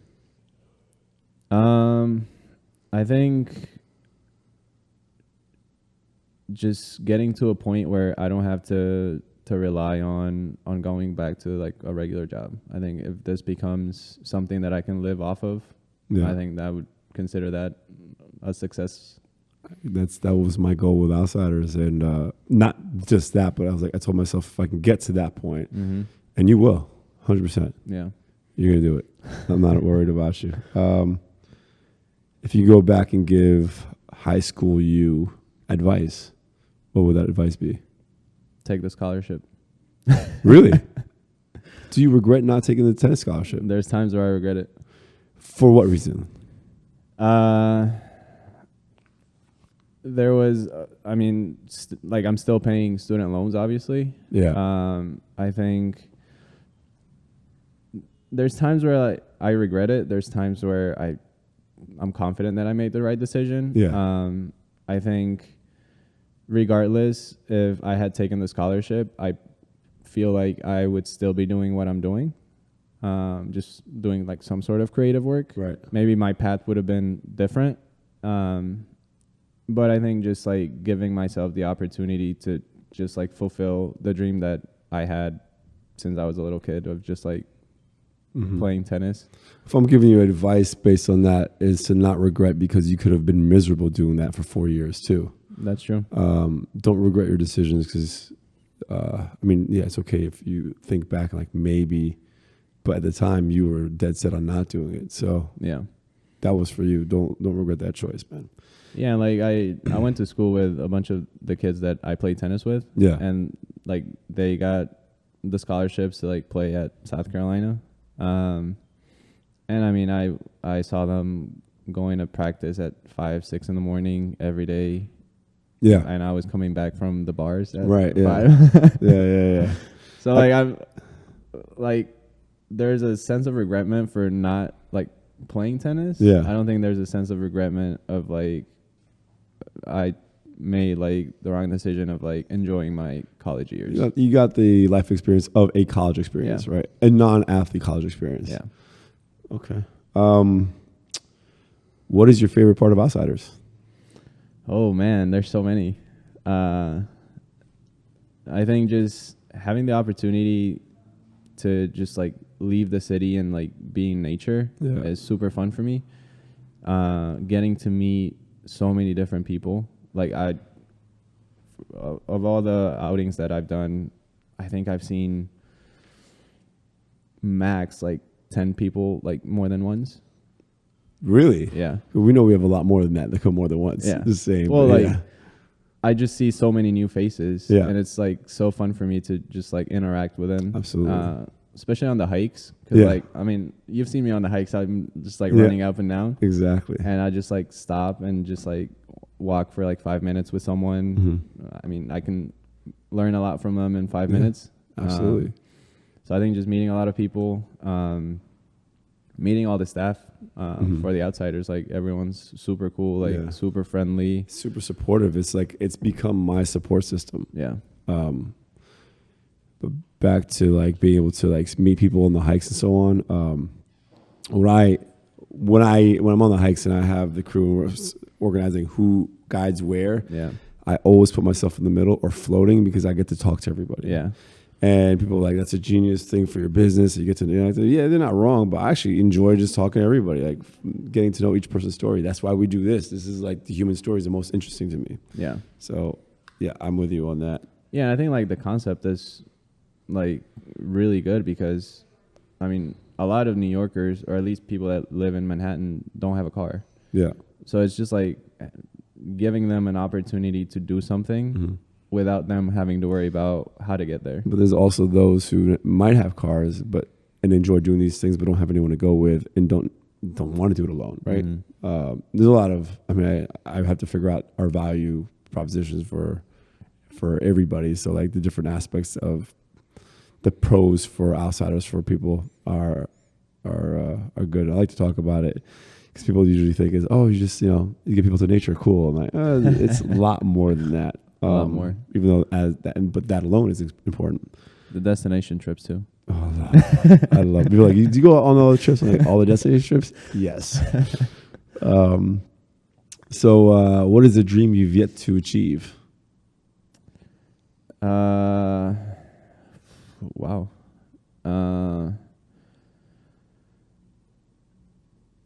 I think just getting to a point where I don't have to rely on going back to like a regular job. I think if this becomes something that I can live off of, I think that I would consider that a success.
That was my goal with Outsiders, and not just that, but I told myself if I can get to that point, and you will, 100%.
Yeah,
you're gonna do it. I'm not worried about you. If you go back and give high school you advice, what would that advice be?
Take the scholarship.
Really? Do you regret not taking the tennis scholarship?
There's times where I regret it.
For what reason?
There was, I mean, like I'm still paying student loans, obviously.
Yeah.
I think there's times where I regret it. There's times where I'm confident that I made the right decision.
Yeah.
I think regardless if I had taken the scholarship, I feel like I would still be doing what I'm doing. Just doing like some sort of creative work.
Right.
Maybe my path would have been different. But I think just like giving myself the opportunity to just like fulfill the dream that I had since I was a little kid of just like playing tennis.
If I'm giving you advice based on that, is to not regret, because you could have been miserable doing that for 4 years too.
That's true.
Don't regret your decisions, because I mean, yeah, it's okay if you think back like maybe, but at the time you were dead set on not doing it. So
yeah,
that was for you. Don't regret that choice, man.
Yeah, like I went to school with a bunch of the kids that I played tennis with.
Yeah.
And like they got the scholarships to like play at South Carolina. And I mean I saw them going to practice at 5, 6 in the morning every day.
Yeah.
And I was coming back from the bars at
right, yeah.
5.
yeah.
So like I'm like there's a sense of regretment for not like playing tennis.
Yeah.
I don't think there's a sense of regretment of like I made like the wrong decision of like enjoying my college years.
You got the life experience of a college experience, right? A non-athlete college experience.
Yeah.
Okay. What is your favorite part of Outsiders?
Oh man, there's so many. I think just having the opportunity to just like leave the city and like be in nature is super fun for me. Getting to meet so many different people. Like of all the outings that I've done, I think I've seen max like 10 people like more than once.
Really?
Yeah.
We know we have a lot more than that. They come more than once.
Yeah.
The same.
Well, like I just see so many new faces.
Yeah.
And it's like so fun for me to just like interact with them.
Absolutely.
Especially on the hikes. Cause like, I mean, you've seen me on the hikes. I'm just like running up and down.
Exactly.
And I just like stop and just like walk for like 5 minutes with someone. I mean, I can learn a lot from them in 5 minutes.
Absolutely.
So I think just meeting a lot of people. meeting all the staff for the outsiders, like everyone's super cool, like super friendly,
super supportive. It's like it's become my support system.
Yeah.
But back to like being able to like meet people on the hikes and so on. When I'm on the hikes and I have the crew and we're organizing who guides where, I always put myself in the middle or floating because I get to talk to everybody.
Yeah.
And people are like, that's a genius thing for your business. You get to, yeah, they're not wrong, but I actually enjoy just talking to everybody, like getting to know each person's story. That's why we do this. This is like the human story is the most interesting to me.
Yeah.
So, yeah, I'm with you on that.
Yeah, I think like the concept is like really good because, I mean, a lot of New Yorkers, or at least people that live in Manhattan, don't have a car.
Yeah.
So it's just like giving them an opportunity to do something without them having to worry about how to get there.
But there's also those who might have cars and enjoy doing these things but don't have anyone to go with and don't want to do it alone, right? There's a lot of, I have to figure out our value propositions for everybody. So like the different aspects of the pros for outsiders, for people are good. I like to talk about it because people usually think is, oh, you just, you get people to nature, cool. I'm like, it's a lot more than that.
A lot more.
Even though but that alone is important.
The destination trips too.
Oh, I love people like, do you go on all the trips? I'm like, all the destination trips? Yes. So what is a dream you've yet to achieve?
Wow.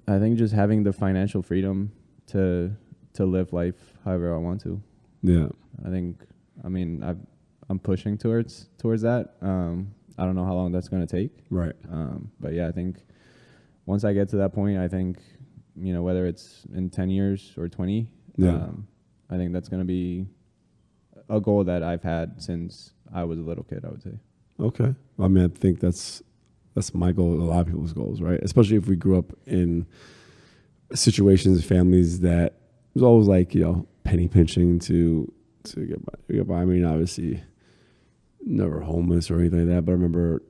I think just having the financial freedom to live life however I want to.
Yeah.
I'm pushing towards that. I don't know how long that's going to take.
Right.
But yeah, I think once I get to that point, I think, whether it's in 10 years or 20, I think that's going to be a goal that I've had since I was a little kid, I would say.
Okay. I think that's my goal, a lot of people's goals, right? Especially if we grew up in situations, families that was always like, penny pinching to get by. I mean, obviously never homeless or anything like that, but I remember,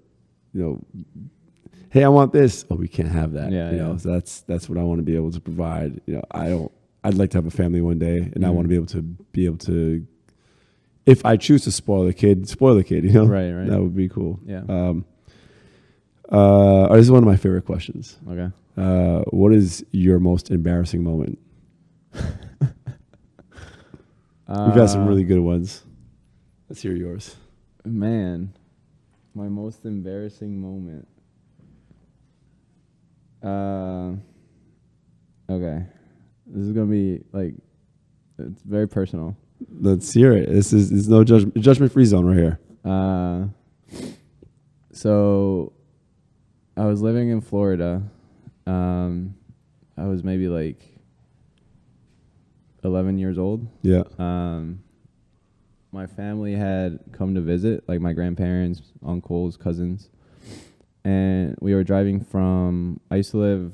hey, I want this. Oh, we can't have that. So that's what I want to be able to provide. I'd like to have a family one day, and I want to be able to, if I choose to spoil the kid, Right. That would be cool.
Yeah.
This is one of my favorite questions.
Okay.
What is your most embarrassing moment? We've got some really good ones. Let's hear yours.
Man, my most embarrassing moment. Okay. This is going to be like, it's very personal.
Let's hear it. It's no judgment-free zone right here.
So I was living in Florida. I was maybe like 11 years old.
Yeah.
My family had come to visit, like my grandparents, uncles, cousins. And we were driving from, I used to live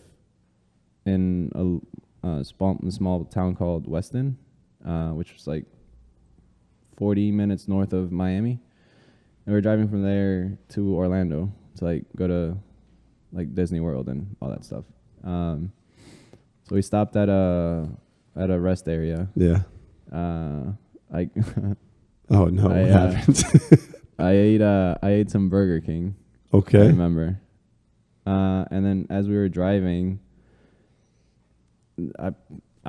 in a small town called Weston, which was like 40 minutes north of Miami. And we were driving from there to Orlando to like go to like Disney World and all that stuff. So we stopped at a rest area.
Yeah. Oh no! What happened?
I ate some Burger King.
Okay.
I remember. And then as we were driving, I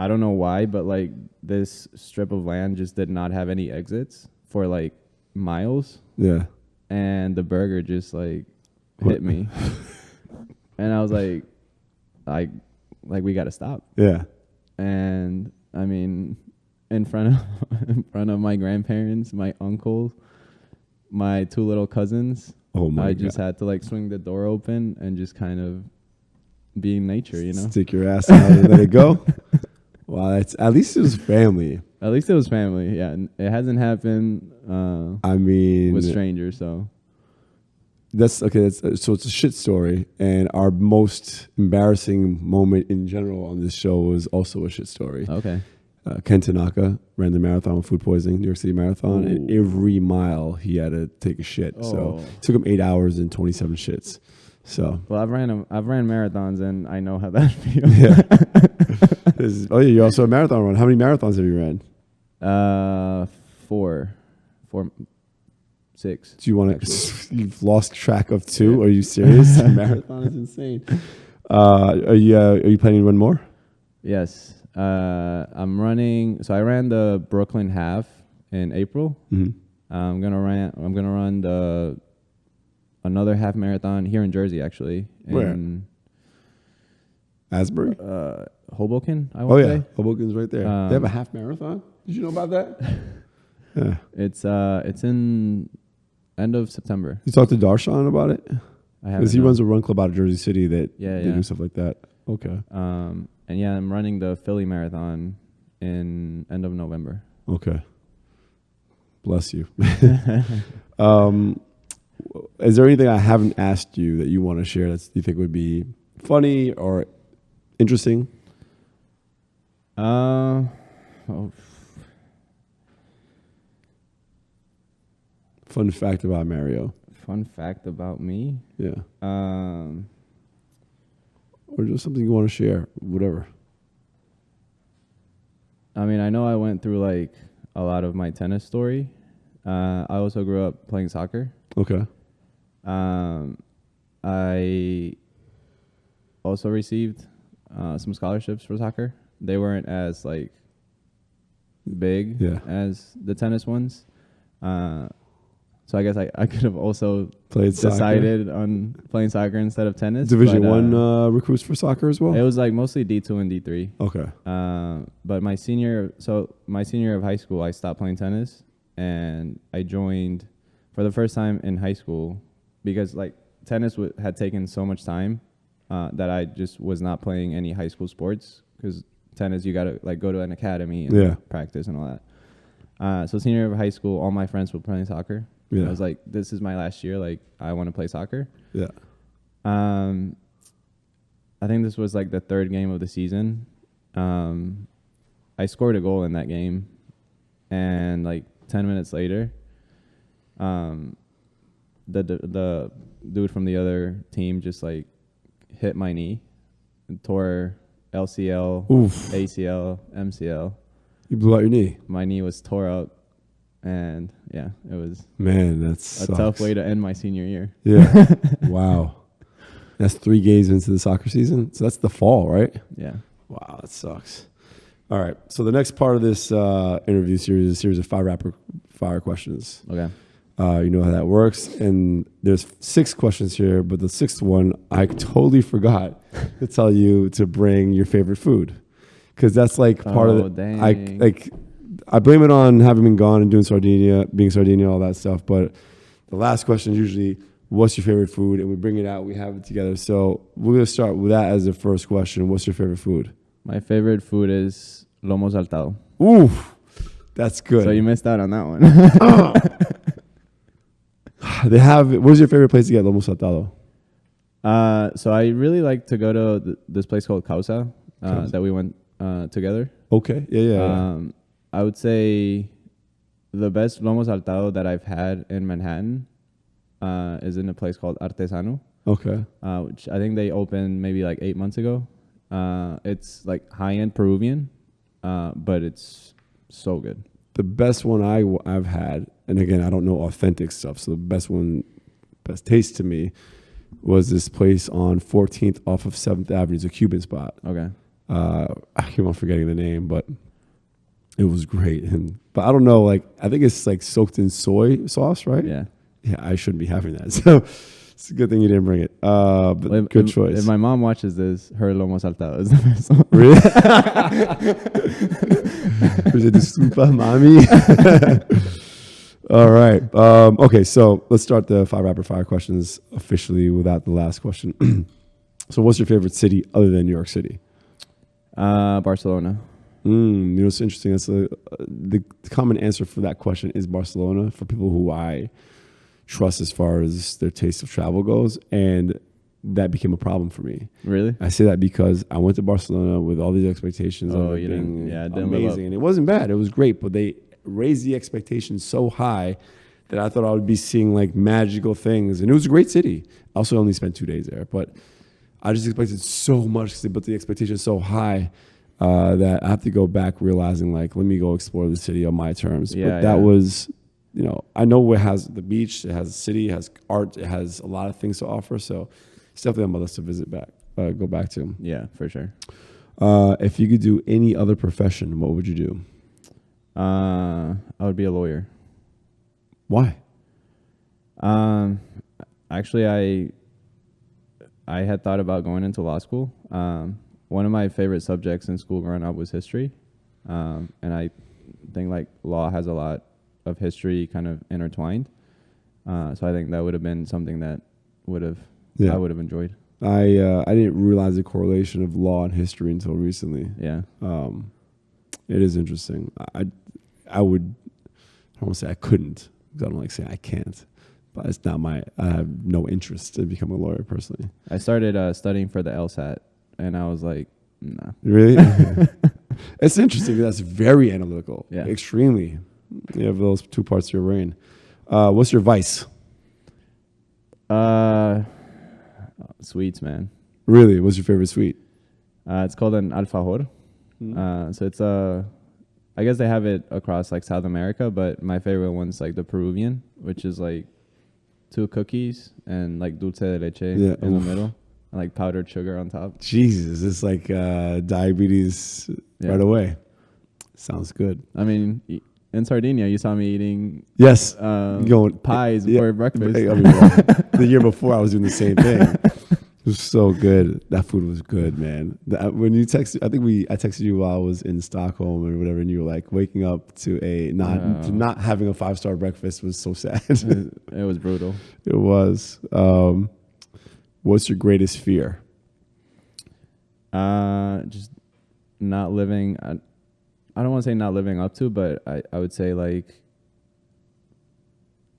don't know why, but like this strip of land just did not have any exits for like miles.
Yeah.
And the burger just like hit me. And I was like we got to stop.
Yeah.
And I mean, in front of my grandparents, my uncles, my two little cousins.
Oh my God.
I just had to like swing the door open and just kind of be in nature,
Stick your ass out and let it go. Wow, at least it was family.
At least it was family, yeah. And it hasn't happened with strangers, so.
That's okay. So it's a shit story, and our most embarrassing moment in general on this show was also a shit story.
Okay.
Ken Tanaka ran the marathon with food poisoning, New York City Marathon, and every mile he had to take a shit. So it took him 8 hours and 27 shits. So
Well, I've ran marathons, and I know how that feels.
yeah. Oh yeah, you're also a marathon runner. How many marathons have you ran?
4, 6.
Do you want to? You've lost track of 2. Are you serious? Marathon is insane. Are you planning to run more?
Yes. I'm running. So I ran the Brooklyn half in April.
Mm-hmm.
I'm gonna run another half marathon here in Jersey, actually.
Where?
In
Asbury?
Hoboken, I
Oh
would
yeah,
say.
Hoboken's right there. They have a half marathon. Did you know about that? Yeah.
It's in end of September.
You talked to Darshan about it?
I haven't.
Because he runs a run club out of Jersey City that
Yeah,
they do stuff like that. Okay.
And yeah, I'm running the Philly Marathon in end of November.
Okay. Bless you. Is there anything I haven't asked you that you want to share that you think would be funny or interesting?
Oh,
Fun fact about Mario.
fun fact about me.
Yeah.
Um,
Or just something you want to share. Whatever.
I mean, I know I went through like a lot of my tennis story. I also grew up playing soccer.
Okay.
I also received some scholarships for soccer. They weren't as like big
Yeah.
as the tennis ones. So I guess I could have also
Played soccer.
decided on playing soccer instead of tennis.
Division
but,
1 recruits for soccer as well?
It was like mostly D2 and D3.
Okay.
But my senior year of high school, I stopped playing tennis, and I joined for the first time in high school because like tennis had taken so much time that I just was not playing any high school sports because tennis you gotta like go to an academy and practice and all that. So senior year of high school, all my friends were playing soccer.
Yeah.
I was like, this is my last year. Like I want to play soccer.
Yeah.
I think this was like the third game of the season. I scored a goal in that game, and like 10 minutes later, the dude from the other team just like hit my knee and tore LCL,
Oof.
ACL, MCL.
You blew out your knee.
My knee was tore up, and yeah, it was
Man,
a tough way to end my senior year.
Yeah. Wow. That's 3 games into the soccer season. So that's the fall, right?
Yeah.
Wow, that sucks. All right. So the next part of this interview series is a series of 5 rapid fire questions.
Okay.
You know how that works. And there's 6 questions here, but the 6th one, I totally forgot to tell you to bring your favorite food. Because that's like part of it.
Dang.
I blame it on having been gone and doing being Sardinia, all that stuff. But the last question is usually, what's your favorite food? And we bring it out, we have it together. So we're going to start with that as the first question. What's your favorite food?
My favorite food is lomo saltado.
Ooh, that's good.
So you missed out on that one.
They have, what's your favorite place to get lomo saltado?
So I really like to go to this place called Causa that we went together.
Okay. Yeah.
I would say the best lomo saltado that I've had in Manhattan is in a place called Artesano.
Okay.
Which I think they opened maybe like 8 months ago. It's like high-end Peruvian, but it's so good.
The best one I've had, and again, I don't know authentic stuff, so the best taste to me was this place on 14th off of 7th Avenue. It's a Cuban spot.
Okay.
I keep on forgetting the name, but it was great. But I don't know, like, I think it's like soaked in soy sauce, right?
Yeah.
Yeah, I shouldn't be having that. So it's a good thing you didn't bring it. But
Well,
good choice.
If my mom watches this, her lomo saltado is the best one.
Really? Was it disculpa, mami? All right. Okay, so let's start the 5 rapid fire questions officially without the last question. So what's your favorite city other than New York City?
Barcelona.
You know, it's interesting. That's the common answer for that question is Barcelona for people who I trust as far as their taste of travel goes. And that became a problem for me.
Really?
I say that because I went to Barcelona with all these expectations of it being
it didn't live up.
amazing. And it wasn't bad. It was great. But they raised the expectations so high that I thought I would be seeing like magical things. And it was a great city. I also only spent 2 days there, but I just expected so much because they put the expectation so high that I have to go back realizing like, let me go explore the city on my terms.
Yeah,
but that was, you know, I know it has the beach, it has a city, it has art, it has a lot of things to offer. So it's definitely on my list to visit back, go back to.
Yeah, for sure.
If you could do any other profession, what would you do?
I would be a lawyer.
Why?
Actually, I had thought about going into law school. One of my favorite subjects in school growing up was history, and I think like law has a lot of history kind of intertwined. So I think that would have been something that I would have enjoyed.
I didn't realize the correlation of law and history until recently.
Yeah.
It is interesting. I would, I don't want to say I couldn't, because I don't like saying I can't, but it's not I have no interest in becoming a lawyer personally.
I started studying for the LSAT, and I was like, nah.
Really? It's interesting. That's very analytical.
Yeah.
Extremely. You have those two parts of your brain. What's your vice?
Sweets, man.
Really? What's your favorite sweet?
It's called an alfajor. So it's I guess they have it across like South America, but my favorite one's like the Peruvian, which is like 2 cookies and like dulce de leche in the middle, and like powdered sugar on top.
Jesus, it's like diabetes right away. Sounds good.
I mean, in Sardinia, you saw me eating
going
pies for breakfast.
I mean, the year before, I was doing the same thing. It was so good. That food was good, man. When you texted, I texted you while I was in Stockholm or whatever, and you were like waking up to not having a 5-star breakfast was so sad.
It was brutal.
It was. What's your greatest fear?
Just not living. I don't want to say not living up to, but I would say like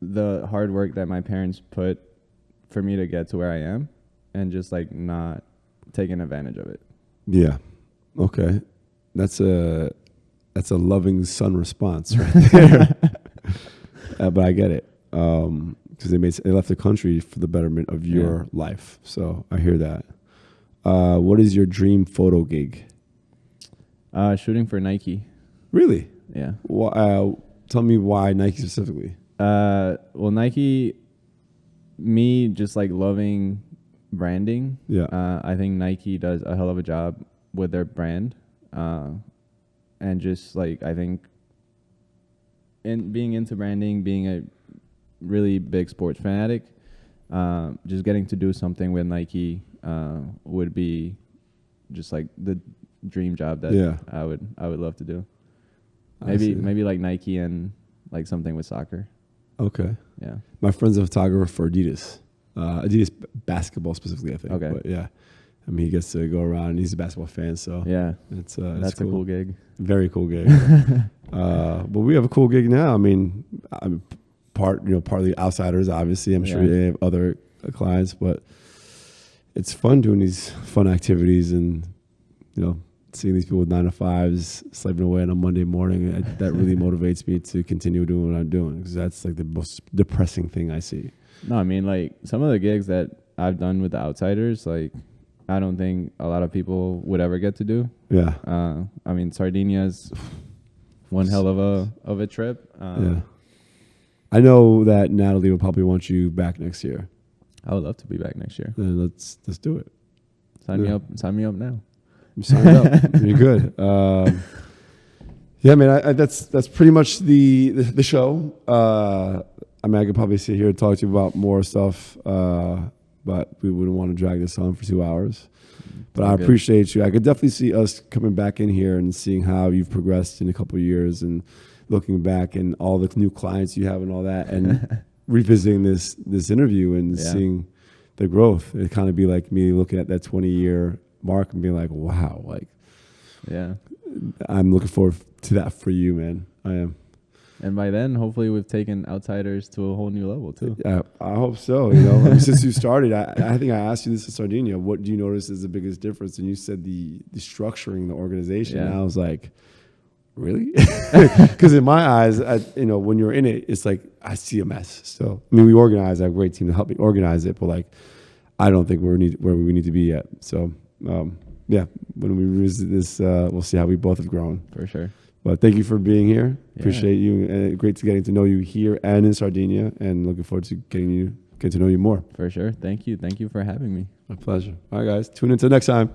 the hard work that my parents put for me to get to where I am, and just like not taking advantage of it. Yeah.
Okay. That's a loving son response right there. But I get it. Because they left the country for the betterment of your life. So I hear that. What is your dream photo gig?
Shooting for Nike.
Really?
Yeah.
Tell me why Nike specifically.
Well, Nike, me just like loving branding.
Yeah.
I think Nike does a hell of a job with their brand. And just like, I think in being into branding, being a really big sports fanatic, just getting to do something with Nike would be just like the dream job that I would love to do. Maybe like Nike and like something with soccer.
Okay.
Yeah.
My friend's a photographer for Adidas. Adidas basketball specifically, I think.
Okay.
But yeah. I mean, he gets to go around and he's a basketball fan, so
yeah,
that's
cool. A cool gig.
Very cool gig. But we have a cool gig now. I mean, I'm partly outsiders, obviously. I'm sure you have other clients, but it's fun doing these fun activities and, seeing these people with 9-to-5s slaving away on a Monday morning. That really motivates me to continue doing what I'm doing, because that's like the most depressing thing I see.
No, I mean, like some of the gigs that I've done with the outsiders, like I don't think a lot of people would ever get to do.
Yeah.
I mean, Sardinia's one hell of a trip.
Yeah. I know that Natalie will probably want you back next year.
I would love to be back next year.
Then let's do it.
Sign me up. Sign me up now.
You signed up. You're good. Yeah, man. That's pretty much the show. I mean, I could probably sit here and talk to you about more stuff, but we wouldn't want to drag this on for 2 hours. But I appreciate you. I could definitely see us coming back in here and seeing how you've progressed in a couple of years, and looking back and all the new clients you have and all that, and revisiting this interview and seeing the growth. It'd kind of be like me looking at that 20-year mark and being like, wow, like,
yeah,
I'm looking forward to that for you, man. I am.
And by then, hopefully, we've taken outsiders to a whole new level too.
Yeah, I hope so. I mean, since you started, I think I asked you this in Sardinia. What do you notice is the biggest difference? And you said the structuring, the organization.
Yeah.
And I was like, really? Because in my eyes, when you're in it, it's like I see a mess. So I mean, we organize. I have a great team to help me organize it, but like I don't think where we need to be yet. So yeah, when we revisit this, we'll see how we both have grown.
For sure.
But thank you for being here.
Yeah.
Appreciate you, and great to getting to know you here and in Sardinia, and looking forward to getting to know you more.
For sure. Thank you for having me.
My pleasure. All right, guys, tune in till next time.